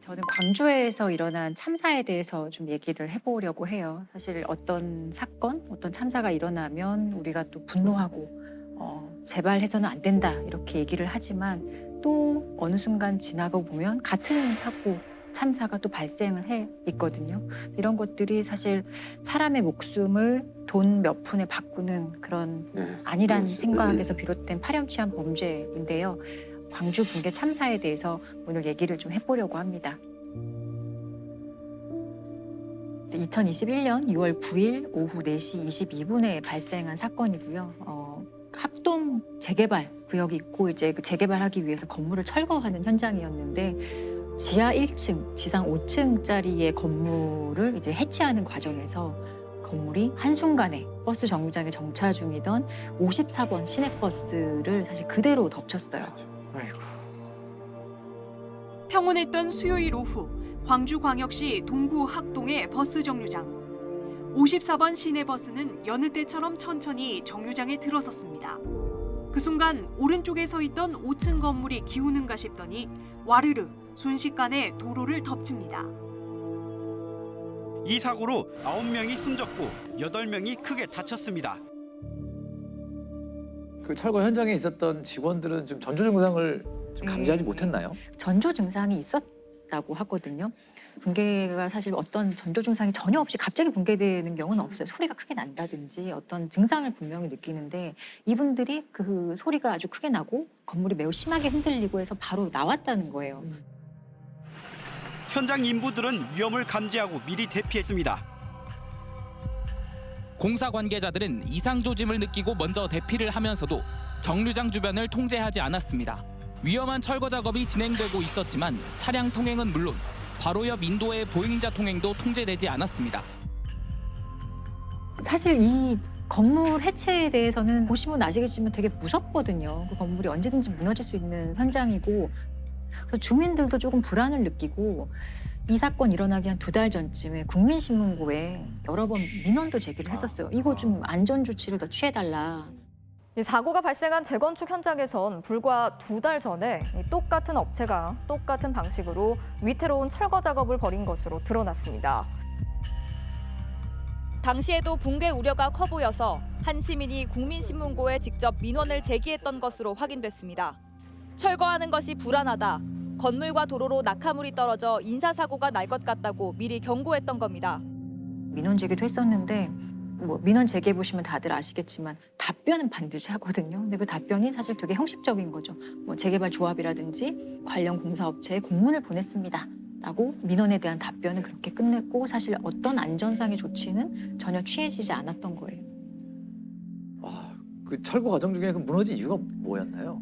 저는 광주에서 일어난 참사에 대해서 좀 얘기를 해보려고 해요. 사실 어떤 사건, 어떤 참사가 일어나면 우리가 또 분노하고 제발 해서는 안 된다 이렇게 얘기를 하지만 또 어느 순간 지나고 보면 같은 사고, 참사가 또 발생을 해 있거든요. 이런 것들이 사실 사람의 목숨을 돈 몇 푼에 바꾸는 그런 안일한 생각에서 비롯된 파렴치한 범죄인데요. 광주 붕괴 참사에 대해서 오늘 얘기를 좀 해보려고 합니다. 2021년 6월 9일 오후 4시 22분에 발생한 사건이고요. 합동 재개발 구역이 있고 이제 그 재개발하기 위해서 건물을 철거하는 현장이었는데 지하 1층, 지상 5층짜리의 건물을 이제 해체하는 과정에서 건물이 한순간에 버스 정류장에 정차 중이던 54번 시내버스를 사실 그대로 덮쳤어요. 아이고. 평온했던 수요일 오후 광주광역시 동구 학동의 버스 정류장. 54번 시내버스는 여느 때처럼 천천히 정류장에 들어섰습니다. 그 순간 오른쪽에 서 있던 5층 건물이 기우는가 싶더니 와르르 순식간에 도로를 덮칩니다. 이 사고로 9명이 숨졌고 8명이 크게 다쳤습니다. 그 철거 현장에 있었던 직원들은 좀 전조 증상을 좀 감지하지 못했나요? 전조 증상이 있었다고 하거든요. 붕괴가 사실 어떤 전조 증상이 전혀 없이 갑자기 붕괴되는 경우는 없어요. 소리가 크게 난다든지 어떤 증상을 분명히 느끼는데 이분들이 그 소리가 아주 크게 나고 건물이 매우 심하게 흔들리고 해서 바로 나왔다는 거예요. 현장 인부들은 위험을 감지하고 미리 대피했습니다. 공사 관계자들은 이상 조짐을 느끼고 먼저 대피를 하면서도 정류장 주변을 통제하지 않았습니다. 위험한 철거 작업이 진행되고 있었지만 차량 통행은 물론 바로 옆 인도의 보행자 통행도 통제되지 않았습니다. 사실 이 건물 해체에 대해서는 보시면 아시겠지만 되게 무섭거든요. 그 건물이 언제든지 무너질 수 있는 현장이고 그래서 주민들도 조금 불안을 느끼고 이 사건 일어나기 한 2달 전쯤에 국민신문고에 여러 번 민원도 제기를 했었어요. 이거 좀 안전 조치를 더 취해달라. 이 사고가 발생한 재건축 현장에선 불과 2달 전에 똑같은 업체가 똑같은 방식으로 위태로운 철거 작업을 벌인 것으로 드러났습니다. 당시에도 붕괴 우려가 커 보여서 한 시민이 국민신문고에 직접 민원을 제기했던 것으로 확인됐습니다. 철거하는 것이 불안하다. 건물과 도로로 낙하물이 떨어져 인사사고가 날 것 같다고 미리 경고했던 겁니다. 민원 제기도 했었는데 민원 제기해 보시면 다들 아시겠지만 답변은 반드시 하거든요. 근데 그 답변이 사실 되게 형식적인 거죠. 재개발 조합이라든지 관련 공사업체에 공문을 보냈습니다. 라고 민원에 대한 답변은 그렇게 끝냈고 사실 어떤 안전상의 조치는 전혀 취해지지 않았던 거예요. 그 철거 과정 중에 그 무너진 이유가 뭐였나요?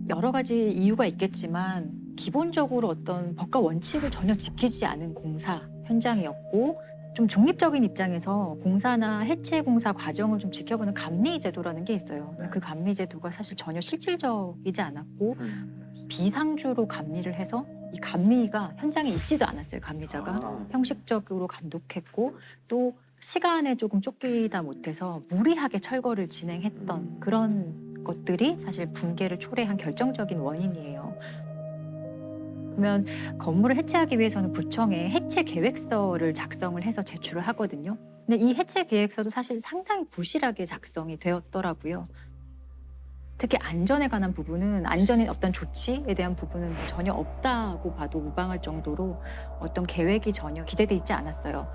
여러 가지 이유가 있겠지만 기본적으로 어떤 법과 원칙을 전혀 지키지 않은 공사 현장이었고 좀 중립적인 입장에서 공사나 해체 공사 과정을 좀 지켜보는 감리 제도라는 게 있어요. 네. 그 감리 제도가 사실 전혀 실질적이지 않았고 비상주로 감리를 해서 이 감리가 현장에 있지도 않았어요. 감리자가 형식적으로 감독했고 또 시간에 조금 쫓기다 못해서 무리하게 철거를 진행했던 그런 것들이 사실 붕괴를 초래한 결정적인 원인이에요. 그러면 건물을 해체하기 위해서는 구청에 해체 계획서를 작성을 해서 제출을 하거든요. 근데 이 해체 계획서도 사실 상당히 부실하게 작성이 되었더라고요. 특히 안전에 관한 부분은 안전의 어떤 조치에 대한 부분은 전혀 없다고 봐도 무방할 정도로 어떤 계획이 전혀 기재돼 있지 않았어요.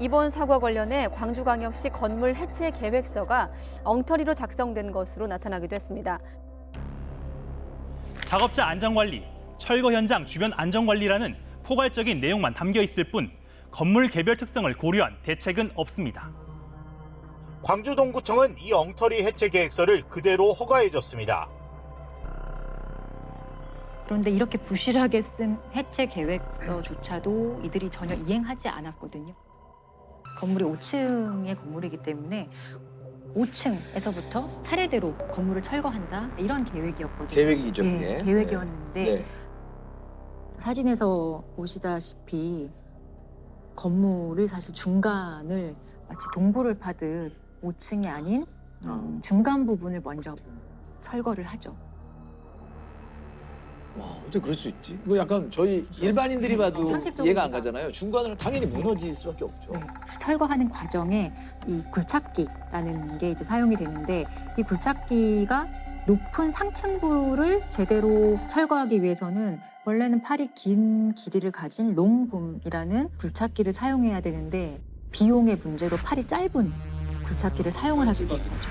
이번 사고와 관련해 광주광역시 건물 해체 계획서가 엉터리로 작성된 것으로 나타나기도 했습니다. 작업자 안전관리, 철거 현장 주변 안전관리라는 포괄적인 내용만 담겨 있을 뿐 건물 개별 특성을 고려한 대책은 없습니다. 광주동구청은 이 엉터리 해체 계획서를 그대로 허가해줬습니다. 그런데 이렇게 부실하게 쓴 해체 계획서조차도 이들이 전혀 이행하지 않았거든요. 건물이 5층의 건물이기 때문에 5층에서부터 차례대로 건물을 철거한다 이런 계획이었거든요. 계획이죠, 그게. 네, 계획이었는데 네. 사진에서 보시다시피 건물의 사실 중간을 마치 동굴을 파듯 5층이 아닌 중간 부분을 먼저 철거를 하죠. 와, 어떻게 그럴 수 있지? 이거 약간 저희 일반인들이 봐도 상식적으로 이해가 안 다. 가잖아요. 중간으로 당연히 무너질 수밖에 없죠. 네. 철거하는 과정에 이 굴착기라는 게 이제 사용이 되는데 이 굴착기가 높은 상층부를 제대로 철거하기 위해서는 원래는 팔이 긴 길이를 가진 롱붐이라는 굴착기를 사용해야 되는데 비용의 문제로 팔이 짧은 굴착기를 사용을 하게 된 거죠.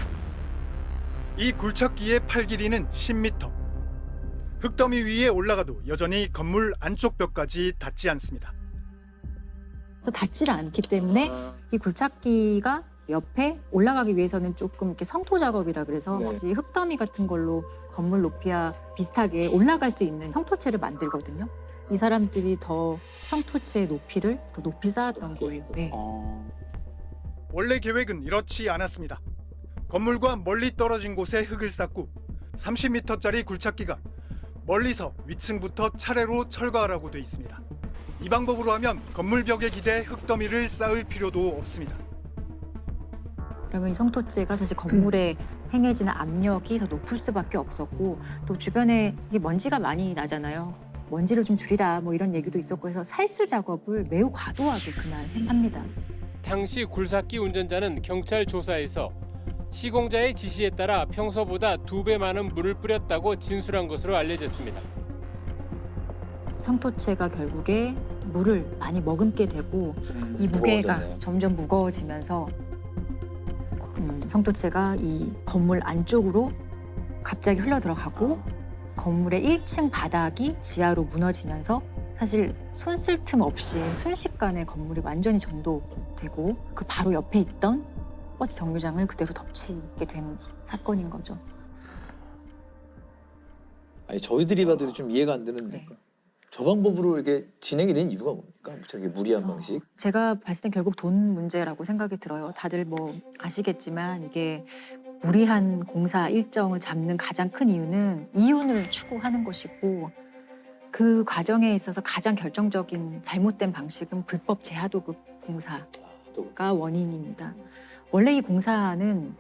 이 굴착기의 팔 길이는 10m. 흙더미 위에 올라가도 여전히 건물 안쪽 벽까지 닿지 않습니다. 닿지를 않기 때문에 이 굴착기가 옆에 올라가기 위해서는 조금 이렇게 성토 작업이라 그래서 네. 이제 흙더미 같은 걸로 건물 높이와 비슷하게 올라갈 수 있는 성토체를 만들거든요. 이 사람들이 더 성토체의 높이를 더 높이 쌓았던 거예요. 네. 원래 계획은 이렇지 않았습니다. 건물과 멀리 떨어진 곳에 흙을 쌓고 30m짜리 굴착기가 멀리서 위층부터 차례로 철거하라고 돼 있습니다. 이 방법으로 하면 건물 벽에 기대 흙더미를 쌓을 필요도 없습니다. 그러면 이 성토체가 사실 건물에 행해지는 압력이 더 높을 수밖에 없었고 또 주변에 이게 먼지가 많이 나잖아요. 먼지를 좀 줄이라 뭐 이런 얘기도 있었고 해서 살수 작업을 매우 과도하게 그날 합니다. 당시 굴삭기 운전자는 경찰 조사에서 시공자의 지시에 따라 평소보다 2배 많은 물을 뿌렸다고 진술한 것으로 알려졌습니다. 성토체가 결국에 물을 많이 머금게 되고 이 무게가 무거워졌네요. 점점 무거워지면서 성토체가 이 건물 안쪽으로 갑자기 흘러 들어가고 건물의 1층 바닥이 지하로 무너지면서 사실 손 쓸 틈 없이 순식간에 건물이 완전히 전도되고 그 바로 옆에 있던 버스 정류장을 그대로 덮치게 된 사건인 거죠. 아니 저희들이 봐도 좀 이해가 안 되는 네. 저 방법으로 이렇게 진행이 된 이유가 뭡니까? 저렇게 무리한 방식? 제가 봤을 땐 결국 돈 문제라고 생각이 들어요. 다들 뭐 아시겠지만 이게 무리한 공사 일정을 잡는 가장 큰 이유는 이윤을 추구하는 것이고 그 과정에 있어서 가장 결정적인 잘못된 방식은 불법 재하도급 공사가 원인입니다. 원래 이 공사는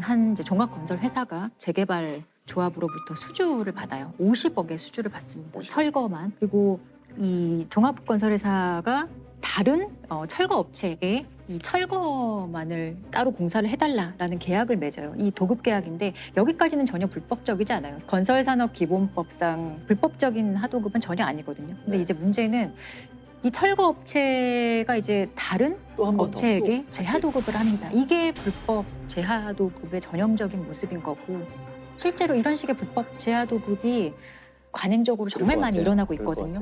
한 이제 종합건설 회사가 재개발 조합으로부터 수주를 받아요. 50억의 수주를 받습니다. 50억. 철거만. 그리고 이 종합건설회사가 다른 철거 업체에 이 철거만을 따로 공사를 해달라라는 계약을 맺어요. 이 도급 계약인데 여기까지는 전혀 불법적이지 않아요. 건설산업기본법상 불법적인 하도급은 전혀 아니거든요. 근데 이제 문제는 이 철거 업체가 이제 다른 또 한 번 더. 업체에게 또 재하도급을 합니다. 이게 불법 재하도급의 전형적인 모습인 거고 실제로 이런 식의 불법 재하도급이 관행적으로 정말 많이 일어나고 있거든요.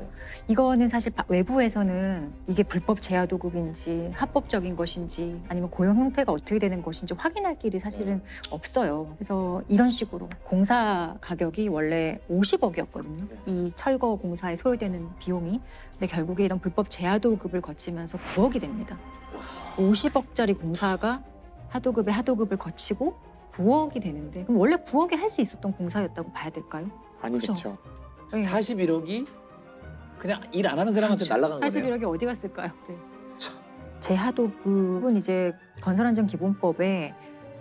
이거는 사실 외부에서는 이게 불법 재하도급인지 합법적인 것인지 아니면 고용 형태가 어떻게 되는 것인지 확인할 길이 사실은 없어요. 그래서 이런 식으로 공사 가격이 원래 50억이었거든요. 이 철거 공사에 소요되는 비용이. 근데 결국에 이런 불법 재하도급을 거치면서 9억이 됩니다. 50억짜리 공사가 하도급의 하도급을 거치고 9억이 되는데 그럼 원래 9억에 할 수 있었던 공사였다고 봐야 될까요? 아니겠죠. 네. 41억이 그냥 일 안 하는 사람한테 날아간 거네요. 41억이 어디 갔을까요? 네. 재하도급은 이제 건설안전기본법에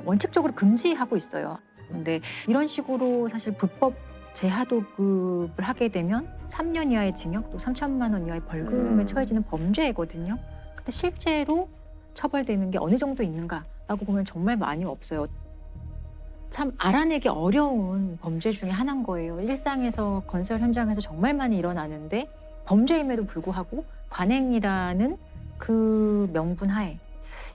원칙적으로 금지하고 있어요. 근데 이런 식으로 사실 불법 재하도급을 하게 되면 3년 이하의 징역 또 3천만 원 이하의 벌금에 처해지는 범죄거든요. 근데 실제로 처벌되는 게 어느 정도 있는가라고 보면 정말 많이 없어요. 참 알아내기 어려운 범죄 중에 하나인 거예요. 일상에서 건설 현장에서 정말 많이 일어나는데 범죄임에도 불구하고 관행이라는 그 명분 하에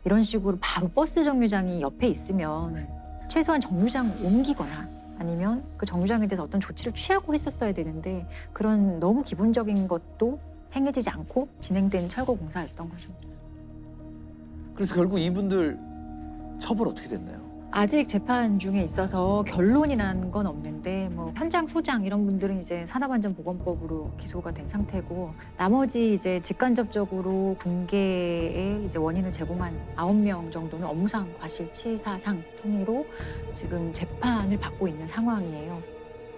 이런 식으로 바로 버스 정류장이 옆에 있으면 최소한 정류장 옮기거나 아니면 그 정류장에 대해서 어떤 조치를 취하고 했었어야 되는데 그런 너무 기본적인 것도 행해지지 않고 진행된 철거 공사였던 거죠. 그래서 결국 이분들 처벌 어떻게 됐나요? 아직 재판 중에 있어서 결론이 난 건 없는데 뭐 현장 소장 이런 분들은 이제 산업안전보건법으로 기소가 된 상태고 나머지 이제 직간접적으로 붕괴의 이제 원인을 제공한 9명 정도는 업무상 과실치사상 혐의로 지금 재판을 받고 있는 상황이에요.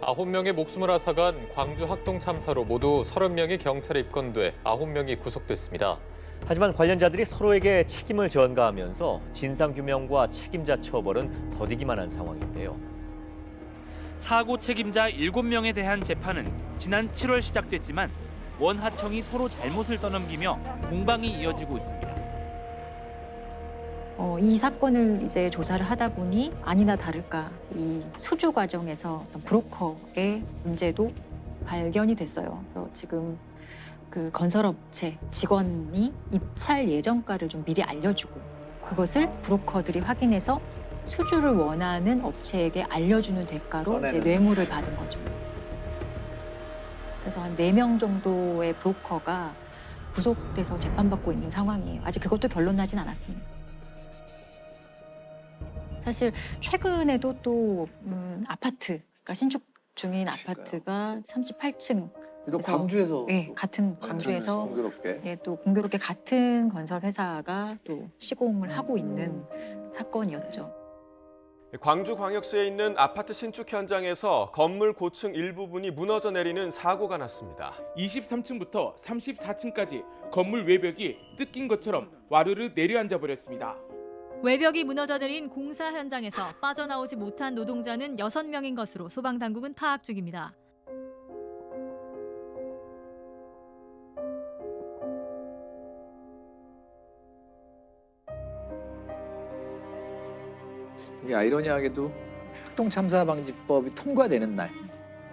9명의 목숨을 앗아간 광주 학동 참사로 모두 30명의 경찰에 입건돼 9명이 구속됐습니다. 하지만 관련자들이 서로에게 책임을 전가하면서 진상규명과 책임자 처벌은 더디기만 한 상황인데요. 사고 책임자 7명에 대한 재판은 지난 7월 시작됐지만 원하청이 서로 잘못을 떠넘기며 공방이 이어지고 있습니다. 이 사건을 이제 조사를 하다 보니 아니나 다를까 이 수주 과정에서 어떤 브로커의 문제도 발견이 됐어요. 그래서 지금 그 건설업체 직원이 입찰 예정가를 좀 미리 알려주고 그것을 브로커들이 확인해서 수주를 원하는 업체에게 알려주는 대가로 이제 뇌물을 받은 거죠. 그래서 한 4명 정도의 브로커가 구속돼서 재판받고 있는 상황이에요. 아직 그것도 결론 나진 않았습니다. 사실 최근에도 또 아파트, 그러니까 신축 중인 아파트가 38층. 또 광주에서. 네, 같은 광주에서 공교롭게. 예, 또 공교롭게 같은 건설 회사가 또 시공을 하고 있는 사건이었죠. 광주광역시에 있는 아파트 신축 현장에서 건물 고층 일부분이 무너져 내리는 사고가 났습니다. 23층부터 34층까지 건물 외벽이 뜯긴 것처럼 와르르 내려앉아 버렸습니다. 외벽이 무너져 내린 공사 현장에서 빠져나오지 못한 노동자는 6명인 것으로 소방당국은 파악 중입니다. 이게 아이러니하게도 학동참사방지법이 통과되는 날,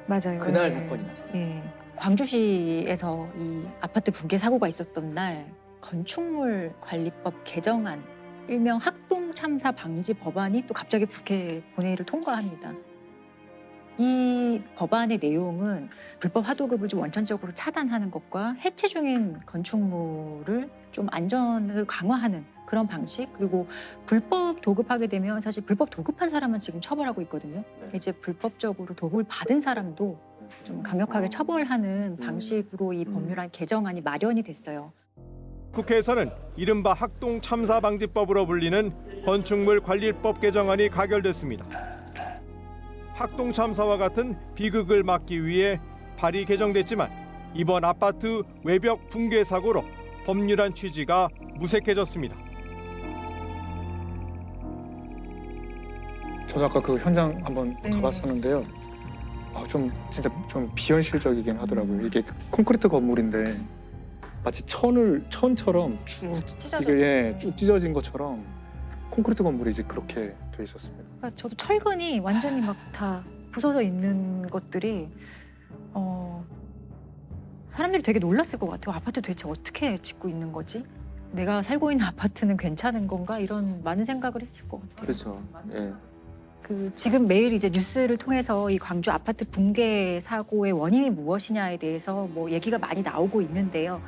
맞아요. 그날 네. 사건이 났어요. 예. 광주시에서 이 아파트 붕괴 사고가 있었던 날 건축물 관리법 개정안, 일명 학동참사 방지 법안이 또 갑자기 국회 본회의를 통과합니다. 이 법안의 내용은 불법 하도급을 좀 원천적으로 차단하는 것과 해체 중인 건축물을 좀 안전을 강화하는 그런 방식, 그리고 불법 도급하게 되면 사실 불법 도급한 사람은 지금 처벌하고 있거든요. 이제 불법적으로 도급을 받은 사람도 좀 강력하게 처벌하는 방식으로 이 법률안 개정안이 마련이 됐어요. 국회에서는 이른바 학동참사방지법으로 불리는 건축물 관리법 개정안이 가결됐습니다. 학동참사와 같은 비극을 막기 위해 발의 개정됐지만 이번 아파트 외벽 붕괴 사고로 법률안 취지가 무색해졌습니다. 저도 아까 그 현장 한번 가봤었는데요. 좀 진짜 좀 비현실적이긴 하더라고요. 이게 콘크리트 건물인데 마치 천처럼 쭉 이게 쭉 찢어진 것처럼 콘크리트 건물이 이제 그렇게 돼 있었습니다. 그러니까 저도 철근이 완전히 막 다 부서져 있는 것들이 사람들이 되게 놀랐을 것 같아요. 아파트 도대체 어떻게 짓고 있는 거지? 내가 살고 있는 아파트는 괜찮은 건가? 이런 많은 생각을 했을 것 같아요. 그렇죠. 예. 지금 매일 이제 뉴스를 통해서 이 광주 아파트 붕괴 사고의 원인이 무엇이냐에 대해서 뭐 얘기가 많이 나오고 있는데요.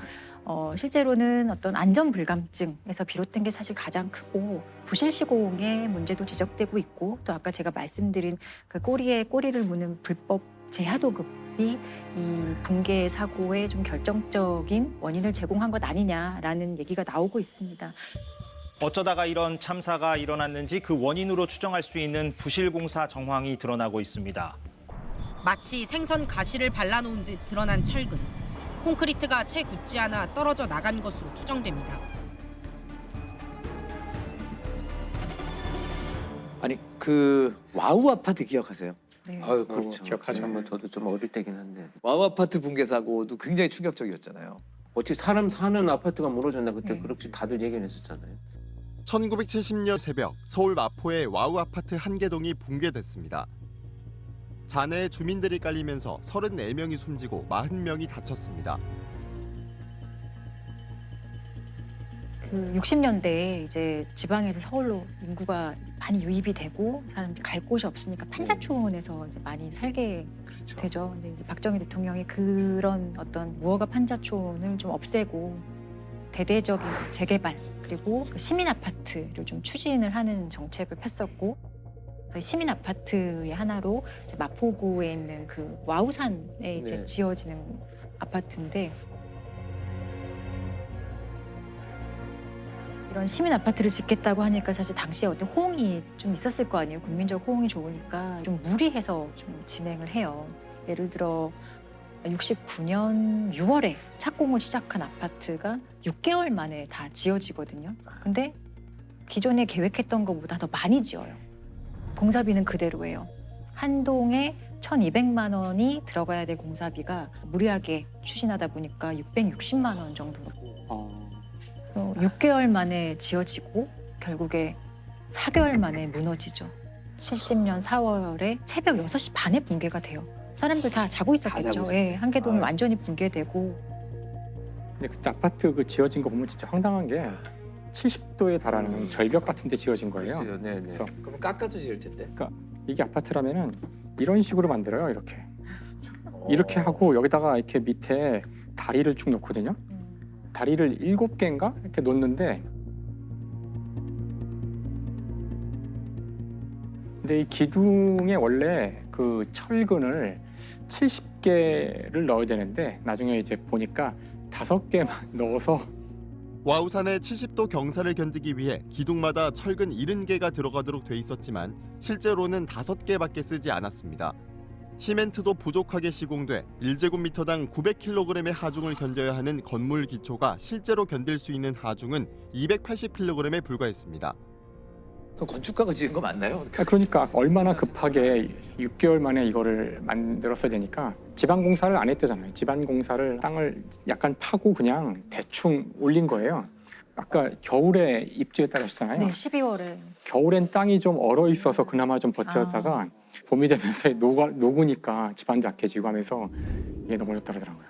실제로는 어떤 안전 불감증에서 비롯된 게 사실 가장 크고 부실 시공의 문제도 지적되고 있고 또 아까 제가 말씀드린 그 꼬리에 꼬리를 무는 불법 재하도급이 이 붕괴 사고의 좀 결정적인 원인을 제공한 것 아니냐라는 얘기가 나오고 있습니다. 어쩌다가 이런 참사가 일어났는지 그 원인으로 추정할 수 있는 부실공사 정황이 드러나고 있습니다. 마치 생선 가시를 발라놓은 듯 드러난 철근. 콘크리트가 채 굳지 않아 떨어져 나간 것으로 추정됩니다. 아니 그 와우 아파트 기억하세요? 네. 아유, 그렇죠. 기억하죠. 뭐 저도 좀 어릴 때긴 한데. 와우 아파트 붕괴 사고도 굉장히 충격적이었잖아요. 어찌 사람 사는 아파트가 무너졌나 그때 그렇게 다들 얘기를 했었잖아요. 1970년 새벽 서울 마포의 와우 아파트 한 개동이 붕괴됐습니다. 잔해에 주민들이 깔리면서 34명이 숨지고 40명이 다쳤습니다. 그 60년대에 이제 지방에서 서울로 인구가 많이 유입이 되고 사람들이 갈 곳이 없으니까 판자촌에서 이제 많이 살게 되죠. 근데 이제 박정희 대통령이 그런 어떤 무허가 판자촌을 좀 없애고 대대적인 재개발 그리고 그 시민 아파트를 좀 추진을 하는 정책을 폈었고 그 시민 아파트의 하나로 이제 마포구에 있는 그 와우산에 이제 지어지는 아파트인데 이런 시민 아파트를 짓겠다고 하니까 사실 당시에 어떤 호응이 좀 있었을 거 아니에요. 국민적 호응이 좋으니까 좀 무리해서 좀 진행을 해요. 예를 들어 69년 6월에 착공을 시작한 아파트가 6개월 만에 다 지어지거든요. 근데 기존에 계획했던 것보다 더 많이 지어요. 공사비는 그대로예요. 한 동에 1,200만 원이 들어가야 될 공사비가 무리하게 추진하다 보니까 660만 원 정도. 6개월 만에 지어지고 결국에 4개월 만에 무너지죠. 70년 4월에 새벽 6시 반에 붕괴가 돼요. 사람들 다 자고 있었겠죠. 예, 한계동이 완전히 붕괴되고. 근데 그때 아파트 그 지어진 거 보면 진짜 황당한 게 70도에 달하는 절벽 같은 데 지어진 거예요. 글쎄요, 네, 네. 그래서 그러면 깎아서 지을 텐데. 그러니까 이게 아파트라면은 이런 식으로 만들어요. 이렇게 하고 여기다가 이렇게 밑에 다리를 쭉 놓거든요. 다리를 7개인가 이렇게 놓는데, 근데 이 기둥에 원래 그 철근을 70개를 넣어야 되는데 나중에 이제 보니까 5개만 넣어서. 와우산의 70도 경사를 견디기 위해 기둥마다 철근 70개가 들어가도록 돼 있었지만 실제로는 5개밖에 쓰지 않았습니다. 시멘트도 부족하게 시공돼 1제곱미터당 900kg의 하중을 견뎌야 하는 건물 기초가 실제로 견딜 수 있는 하중은 280kg에 불과했습니다. 그 건축가가 지은 거 맞나요? 그러니까 얼마나 급하게 6개월 만에 이거를 만들었어야 되니까 지방공사를 안 했대잖아요. 지방공사를 땅을 약간 파고 그냥 대충 올린 거예요. 아까 겨울에 입주했다고 하셨잖아요. 네, 12월에. 겨울엔 땅이 좀 얼어 있어서 그나마 좀 버텼다가 봄이 되면서 녹으니까 집안도 약해지고 하면서 이게 넘어졌다 그러더라고요.